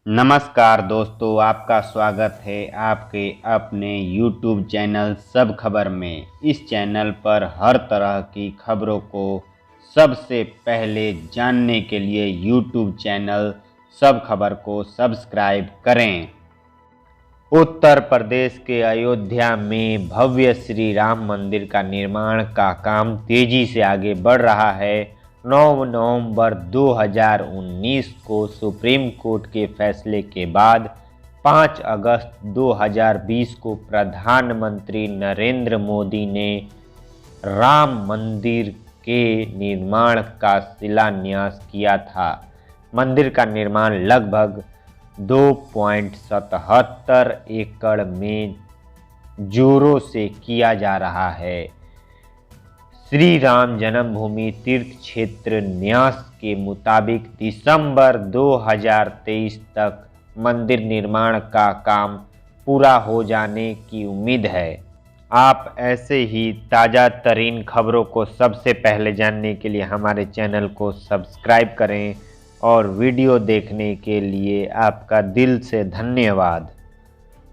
नमस्कार दोस्तों, आपका स्वागत है आपके अपने YouTube चैनल सब खबर में। इस चैनल पर हर तरह की खबरों को सबसे पहले जानने के लिए YouTube चैनल सब खबर को सब्सक्राइब करें। उत्तर प्रदेश के अयोध्या में भव्य श्री राम मंदिर का निर्माण का काम तेजी से आगे बढ़ रहा है। 9 नवंबर 2019 को सुप्रीम कोर्ट के फैसले के बाद 5 अगस्त 2020 को प्रधानमंत्री नरेंद्र मोदी ने राम मंदिर के निर्माण का शिलान्यास किया था। मंदिर का निर्माण लगभग 2.77 एकड़ में जोरों से किया जा रहा है। श्री राम जन्मभूमि तीर्थ क्षेत्र न्यास के मुताबिक दिसंबर 2023 तक मंदिर निर्माण का काम पूरा हो जाने की उम्मीद है। आप ऐसे ही ताज़ा तरीन खबरों को सबसे पहले जानने के लिए हमारे चैनल को सब्सक्राइब करें और वीडियो देखने के लिए आपका दिल से धन्यवाद।